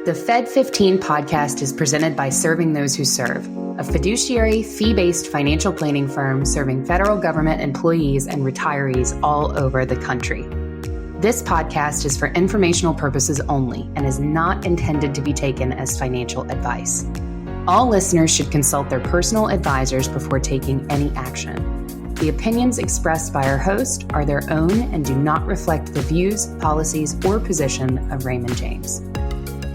The Fed15 podcast is presented by Serving Those Who Serve, a fiduciary, fee-based financial planning firm serving federal government employees and retirees all over the country. This podcast is for informational purposes only and is not intended to be taken as financial advice. All listeners should consult their personal advisors before taking any action. The opinions expressed by our host are their own and do not reflect the views, policies, or position of Raymond James.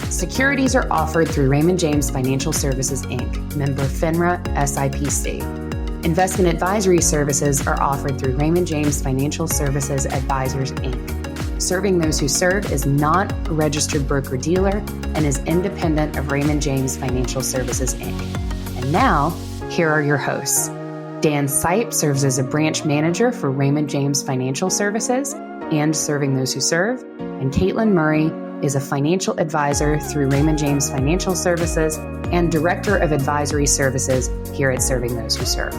Securities are offered through Raymond James Financial Services, Inc., member FINRA SIPC. Investment advisory services are offered through Raymond James Financial Services Advisors, Inc. Serving Those Who Serve is not a registered broker-dealer and is independent of Raymond James Financial Services, Inc. And now, here are your hosts. Dan Sipe serves as a branch manager for Raymond James Financial Services and Serving Those Who Serve, and Katelyn Murray is a financial advisor through Raymond James Financial Services and Director of Advisory Services here at Serving Those Who Serve.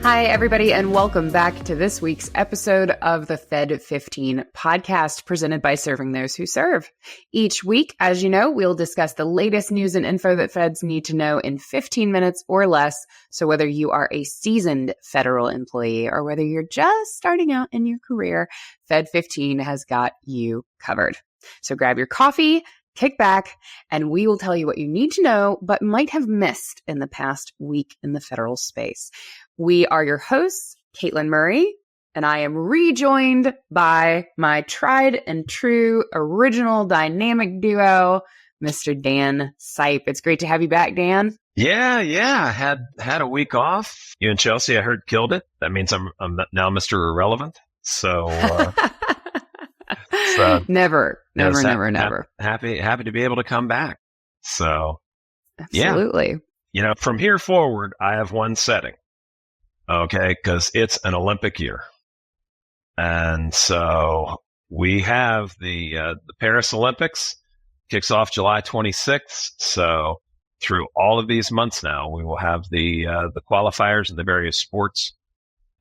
Hi, everybody, and welcome back to this week's episode of the Fed15 podcast presented by Serving Those Who Serve. Each week, as you know, we'll discuss the latest news and info that feds need to know in 15 minutes or less. So whether you are a seasoned federal employee or whether you're just starting out in your career, Fed15 has got you covered. So grab your coffee, kick back, and we will tell you what you need to know but might have missed in the past week in the federal space. We are your hosts, Katelyn Murray, and I am rejoined by my tried and true original dynamic duo, Mr. Dan Sipe. It's great to have you back, Dan. Yeah. Had a week off. You and Chelsea, I heard, killed it. That means I'm now Mr. Irrelevant. So, Never. Happy to be able to come back. So, absolutely. Yeah. From here forward, I have one setting. Okay, because it's an Olympic year. And so we have the Paris Olympics kicks off July 26th. So through all of these months now, we will have the qualifiers in the various sports.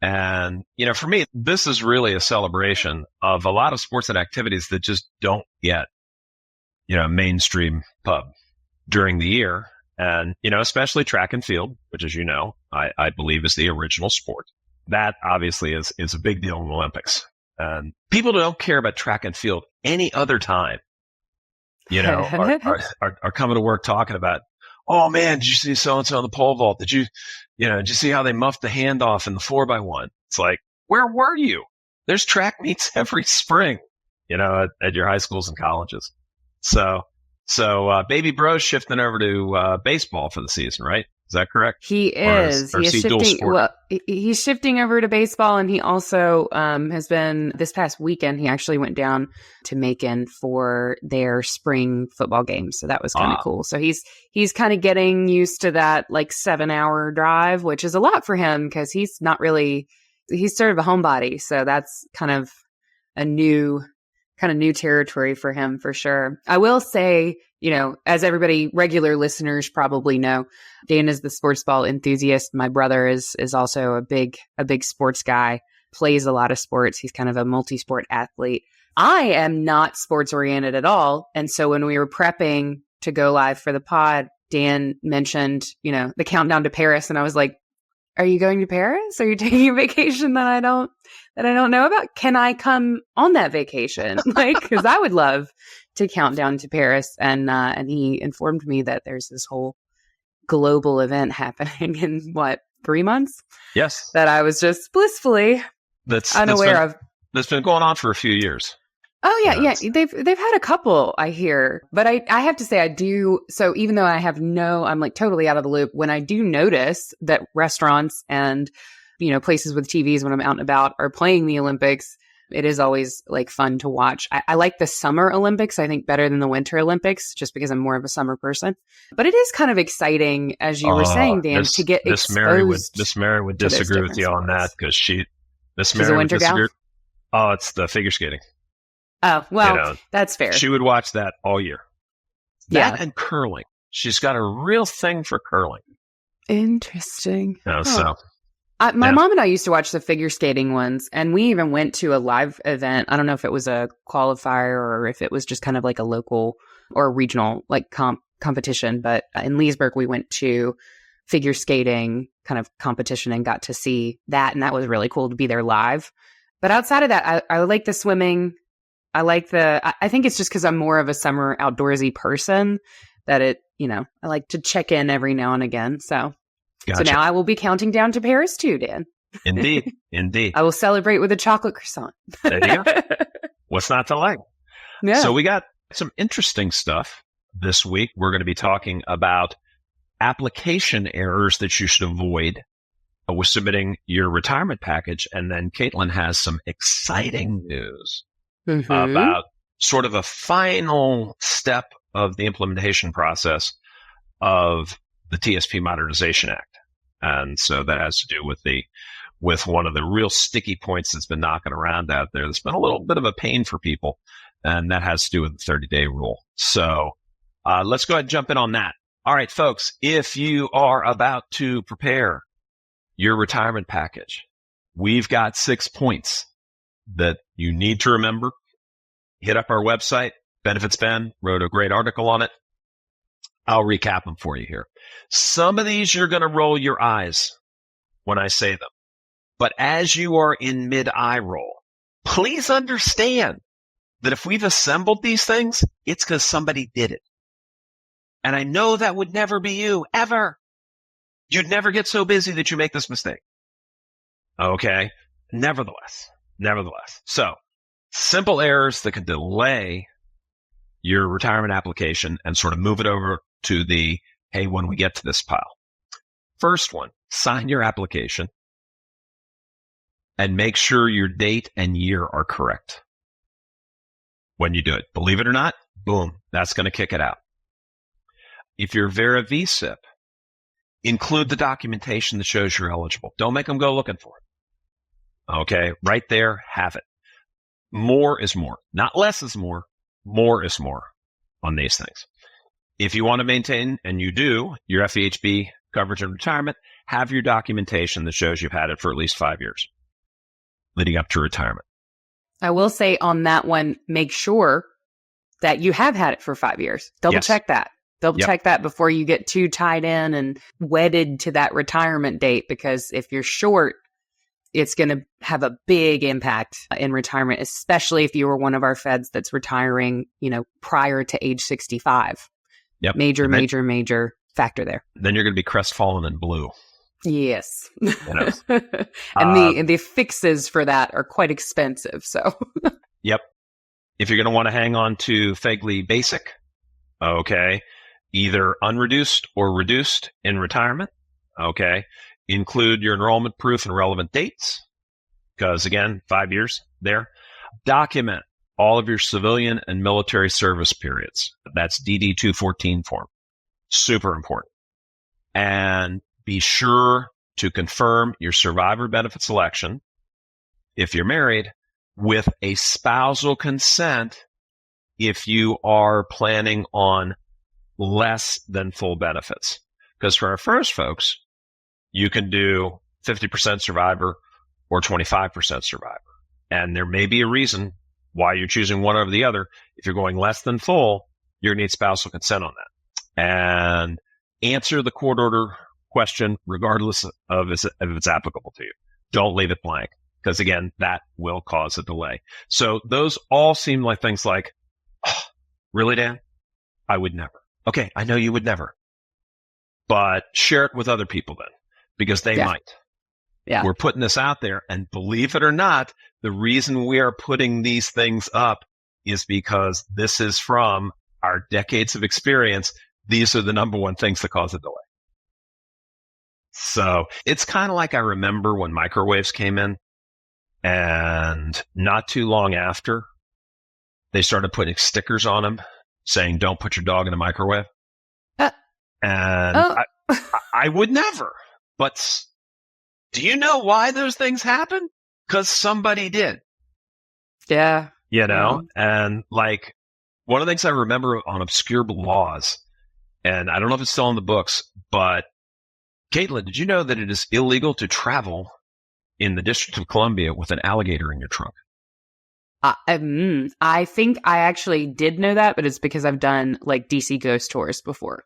And, for me, this is really a celebration of a lot of sports and activities that just don't get, mainstream pub during the year. And, especially track and field, which, as you know, I believe is the original sport. That obviously is a big deal in the Olympics. And people don't care about track and field any other time, are coming to work talking about, oh man, did you see so-and-so on the pole vault? Did you see how they muffed the handoff in the 4x1? It's like, where were you? There's track meets every spring, at your high schools and colleges. So Baby Bro's shifting over to baseball for the season, right? Is that correct? He is. He is shifting. Well, he's shifting over to baseball, and he also has been this past weekend. He actually went down to Macon for their spring football game, so that was kind of cool. So he's kind of getting used to that 7-hour drive, which is a lot for him because he's sort of a homebody. So that's kind of new territory for him for sure. I will say, as everybody, regular listeners probably know, Dan is the sports ball enthusiast. My brother is also a big sports guy, plays a lot of sports. He's kind of a multi-sport athlete. I am not sports oriented at all. And so when we were prepping to go live for the pod, Dan mentioned, the countdown to Paris. And I was like, are you going to Paris? Are you taking a vacation that I don't know about? Can I come on that vacation? Because I would love to count down to Paris. And he informed me that there's this whole global event happening in 3 months? Yes. That I was just blissfully unaware of. That's been going on for a few years. Oh yeah. They've had a couple, I hear, but I have to say I do. So even though I'm totally out of the loop, when I do notice that restaurants and, places with TVs when I'm out and about are playing the Olympics, it is always fun to watch. I like the Summer Olympics, I think, better than the Winter Olympics, just because I'm more of a summer person. But it is kind of exciting, as you were saying, Dan, to get exposed. Miss Mary would disagree with you on that because she's a winter gal? Oh, it's the figure skating. Oh, well, that's fair. She would watch that all year. That and curling. She's got a real thing for curling. Interesting. So My mom and I used to watch the figure skating ones, and we even went to a live event. I don't know if it was a qualifier or if it was just kind of like a local or regional like competition. But in Leesburg, we went to figure skating kind of competition and got to see that. And that was really cool to be there live. But outside of that, I like the swimming. I think it's just because I'm more of a summer outdoorsy person that I like to check in every now and again. So. Gotcha. So now I will be counting down to Paris too, Dan. Indeed. I will celebrate with a chocolate croissant. There you go. What's not to like? Yeah. So we got some interesting stuff this week. We're going to be talking about application errors that you should avoid with submitting your retirement package. And then Katelyn has some exciting news about sort of a final step of the implementation process of the TSP Modernization Act. And so that has to do with one of the real sticky points that's been knocking around out there. That's been a little bit of a pain for people. And that has to do with the 30-day rule. So let's go ahead and jump in on that. All right, folks, if you are about to prepare your retirement package, we've got 6 points that you need to remember. Hit up our website. Benefits Ben wrote a great article on it. I'll recap them for you here. Some of these you're going to roll your eyes when I say them. But as you are in mid-eye roll, please understand that if we've assembled these things, it's because somebody did it. And I know that would never be you, ever. You'd never get so busy that you make this mistake. Okay? Nevertheless. So, simple errors that can delay your retirement application and sort of move it over to the, hey, when we get to this pile. First one, sign your application and make sure your date and year are correct when you do it. Believe it or not, boom, that's going to kick it out. If you're Vera VSIP, include the documentation that shows you're eligible. Don't make them go looking for it. Okay, right there, have it. More is more, not less is more. More is more on these things. If you want to maintain, and you do, your FEHB coverage in retirement, have your documentation that shows you've had it for at least 5 years leading up to retirement. I will say on that one, make sure that you have had it for 5 years. Double check that. Check that before you get too tied in and wedded to that retirement date, because if you're short, it's going to have a big impact in retirement, especially if you were one of our feds that's retiring, prior to age 65. Yep. Major factor there. Then you're going to be crestfallen and blue. Yes. And the fixes for that are quite expensive. So. Yep. If you're going to want to hang on to FEGLI Basic, okay, either unreduced or reduced in retirement, okay, include your enrollment proof and relevant dates, because again, 5 years there. Document all of your civilian and military service periods. That's DD 214 form. Super important. And be sure to confirm your survivor benefit selection, if you're married, with a spousal consent if you are planning on less than full benefits. Because for our first folks, you can do 50% survivor or 25% survivor. And there may be a reason why you're choosing one over the other. If you're going less than full, you're going to need spousal consent on that. And answer the court order question regardless of if it's applicable to you. Don't leave it blank, because again, that will cause a delay. So those all seem like things like, oh, really, Dan? I would never. Okay, I know you would never. But share it with other people then, because they might. Yeah. We're putting this out there, and believe it or not, the reason we are putting these things up is because this is from our decades of experience. These are the number one things that cause a delay. So it's kind of like I remember when microwaves came in, and not too long after, they started putting stickers on them saying, don't put your dog in a microwave. I would never. But do you know why those things happen? Because somebody did. Yeah. You know? Yeah. And like, one of the things I remember on obscure laws, and I don't know if it's still in the books, but Katelyn, did you know that it is illegal to travel in the District of Columbia with an alligator in your trunk? I think I actually did know that, but it's because I've done like DC ghost tours before.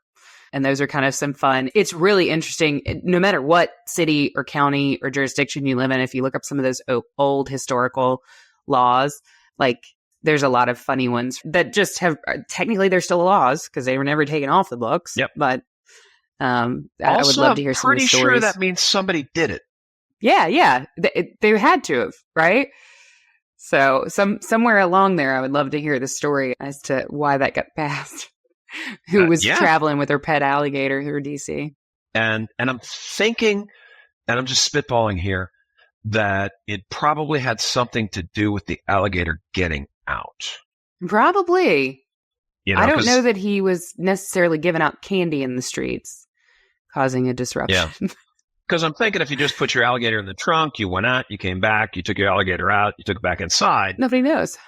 And those are kind of some fun. It's really interesting. No matter what city or county or jurisdiction you live in, if you look up some of those old historical laws, like there's a lot of funny ones that just have, technically they're still laws because they were never taken off the books. Yep. But I would love to hear some of the stories. I'm pretty sure that means somebody did it. Yeah. They had to have, right? So somewhere along there, I would love to hear the story as to why that got passed. Who was traveling with her pet alligator through DC. And I'm thinking, and I'm just spitballing here, that it probably had something to do with the alligator getting out. Probably. You know, I don't know that he was necessarily giving out candy in the streets, causing a disruption. Yeah. Because I'm thinking if you just put your alligator in the trunk, you went out, you came back, you took your alligator out, you took it back inside. Nobody knows.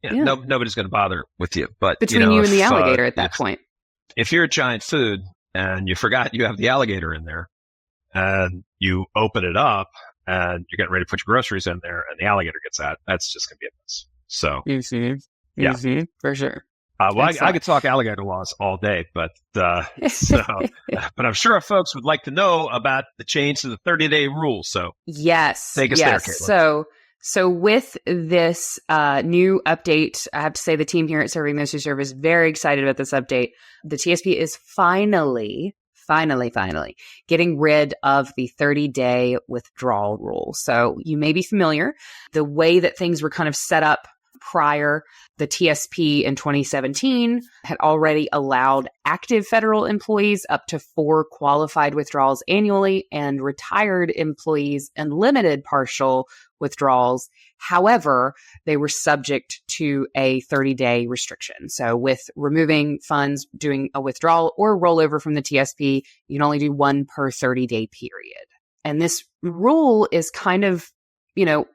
Yeah. Nobody's going to bother with you. But between you and the alligator at that point. If you're at Giant Food and you forgot you have the alligator in there and you open it up and you're getting ready to put your groceries in there and the alligator gets out, that's just going to be a mess. So, for sure. I could talk alligator laws all day, but but I'm sure folks would like to know about the change to the 30-day rule. So yes, take us there, Katelyn. So with this new update, I have to say the team here at Serving Those Who Serve is very excited about this update. The TSP is finally getting rid of the 30-day withdrawal rule. So you may be familiar, the way that things were kind of set up prior, the TSP in 2017 had already allowed active federal employees up to 4 qualified withdrawals annually and retired employees unlimited partial withdrawals. However, they were subject to a 30-day restriction. So with removing funds, doing a withdrawal or rollover from the TSP, you can only do 1 per 30-day period. And this rule is kind of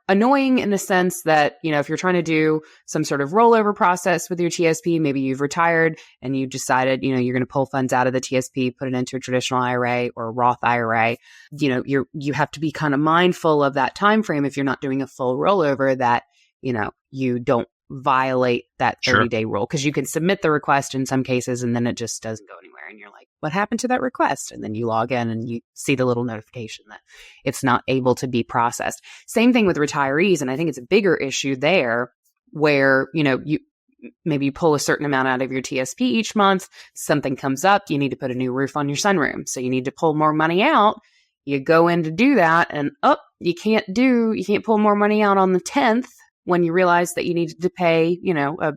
annoying in the sense that, if you're trying to do some sort of rollover process with your TSP, maybe you've retired and you decided, you're going to pull funds out of the TSP, put it into a traditional IRA or a Roth IRA, you have to be kind of mindful of that time frame if you're not doing a full rollover that, you don't violate that 30-day rule, because you can submit the request in some cases and then it just doesn't go anywhere. And you're like, what happened to that request? And then you log in and you see the little notification that it's not able to be processed. Same thing with retirees. And I think it's a bigger issue there where, you maybe you pull a certain amount out of your TSP each month, something comes up, you need to put a new roof on your sunroom. So you need to pull more money out. You go in to do that and you can't pull more money out on the 10th when you realize that you needed to pay,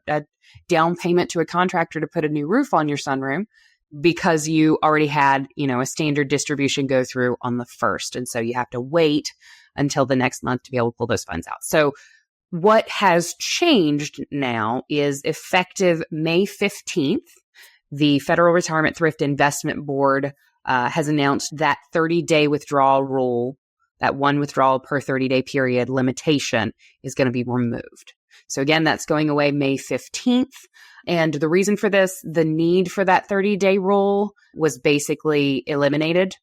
a down payment to a contractor to put a new roof on your sunroom because you already had, a standard distribution go through on the 1st. And so you have to wait until the next month to be able to pull those funds out. So what has changed now is effective May 15th, the Federal Retirement Thrift Investment Board has announced that 30-day withdrawal rule, that 1 withdrawal per 30-day period limitation is going to be removed. So again, that's going away May 15th. And the reason for this, the need for that 30-day rule was basically eliminated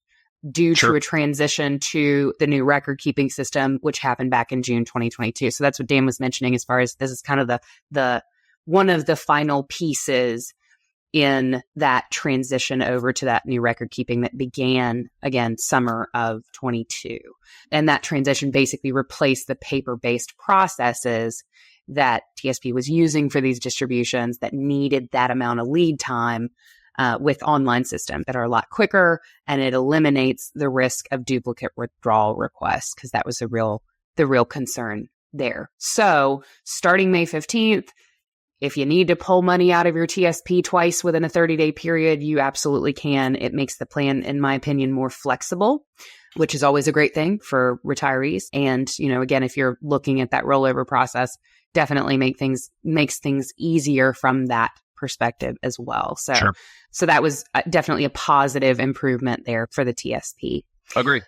due to a transition to the new record keeping system, which happened back in June 2022. So that's what Dan was mentioning as far as this is kind of the one of the final pieces in that transition over to that new record keeping that began, again, summer of 22. And that transition basically replaced the paper-based processes that TSP was using for these distributions that needed that amount of lead time with online systems that are a lot quicker, and it eliminates the risk of duplicate withdrawal requests, because that was the real concern there. So starting May 15th, if you need to pull money out of your TSP twice within a 30-day period, you absolutely can. It makes the plan, in my opinion, more flexible, which is always a great thing for retirees. And, again, if you're looking at that rollover process, definitely makes things easier from that perspective as well. So that was definitely a positive improvement there for the TSP. Agree.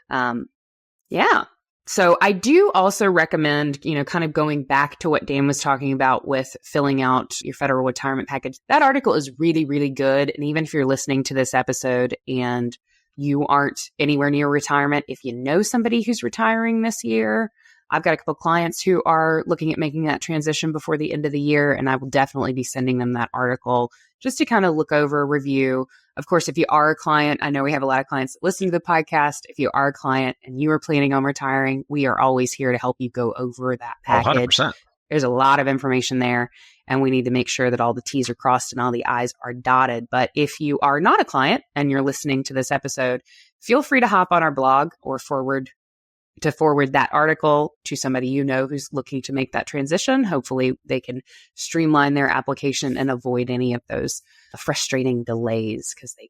Yeah. So I do also recommend, kind of going back to what Dan was talking about with filling out your federal retirement package. That article is really, really good. And even if you're listening to this episode and you aren't anywhere near retirement, if you know somebody who's retiring this year, I've got a couple of clients who are looking at making that transition before the end of the year, and I will definitely be sending them that article just to kind of look over, review. Of course, if you are a client, I know we have a lot of clients that listen to the podcast. If you are a client and you are planning on retiring, we are always here to help you go over that package. 100%. There's a lot of information there, and we need to make sure that all the T's are crossed and all the I's are dotted. But if you are not a client and you're listening to this episode, feel free to hop on our blog or forward that article to somebody you know who's looking to make that transition. Hopefully they can streamline their application and avoid any of those frustrating delays, because they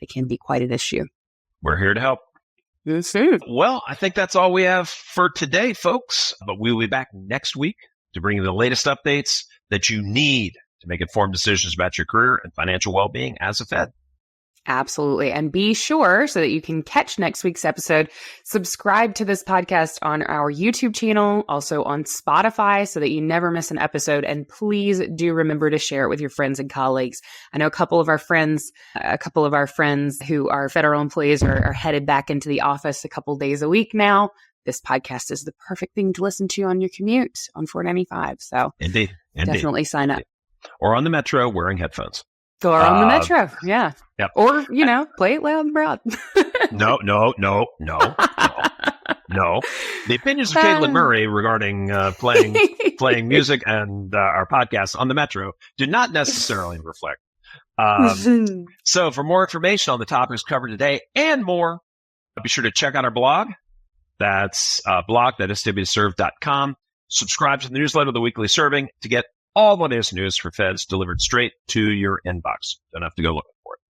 can be quite an issue. We're here to help. Yes, sir. Well, I think that's all we have for today, folks. But we'll be back next week to bring you the latest updates that you need to make informed decisions about your career and financial well-being as a Fed. Absolutely. And be sure, so that you can catch next week's episode, subscribe to this podcast on our YouTube channel, also on Spotify, so that you never miss an episode. And please do remember to share it with your friends and colleagues. I know a couple of our friends who are federal employees are headed back into the office a couple days a week now. This podcast is the perfect thing to listen to on your commute on 495. So Indeed. Definitely sign up. Or on the metro wearing headphones. Or on the metro. Yeah. Yep. Or, play it loud and proud. No. The opinions of Katelyn Murray regarding playing music and our podcast on the metro do not necessarily reflect. So for more information on the topics covered today and more, be sure to check out our blog. That's blog.stwserve.com. Subscribe to the newsletter, The Weekly Serving, to get all the latest news for Feds delivered straight to your inbox. Don't have to go looking for it.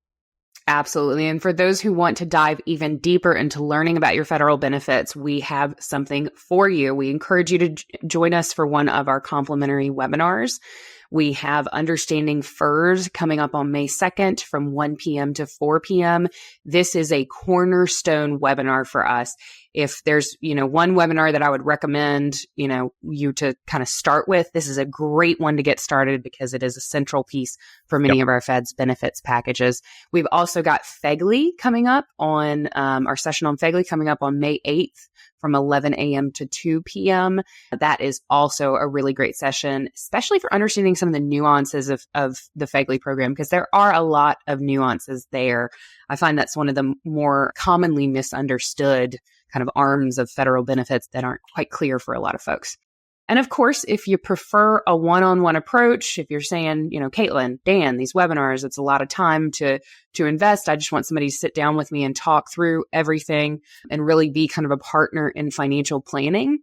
Absolutely. And for those who want to dive even deeper into learning about your federal benefits, we have something for you. We encourage you to join us for one of our complimentary webinars. We have Understanding FERS coming up on May 2nd from 1 p.m. to 4 p.m. This is a cornerstone webinar for us. If there's, one webinar that I would recommend, you to kind of start with, this is a great one to get started because it is a central piece for many of our Fed's benefits packages. We've also got FEGLI coming up on, our session on FEGLI coming up on May 8th. From 11 a.m. to 2 p.m. That is also a really great session, especially for understanding some of the nuances of the FEGLI program, because there are a lot of nuances there. I find that's one of the more commonly misunderstood kind of arms of federal benefits that aren't quite clear for a lot of folks. And of course, if you prefer a one-on-one approach, if you're saying, Katelyn, Dan, these webinars, it's a lot of time to invest. I just want somebody to sit down with me and talk through everything and really be kind of a partner in financial planning.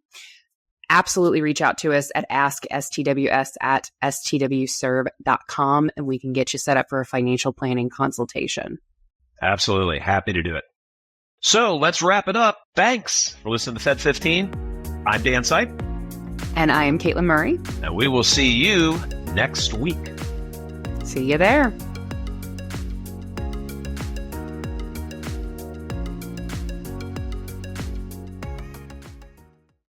Absolutely reach out to us at askstws@stwserve.com, and we can get you set up for a financial planning consultation. Absolutely. Happy to do it. So let's wrap it up. Thanks for listening to Fed15. I'm Dan Sipe. And I am Katelyn Murray. And we will see you next week. See you there.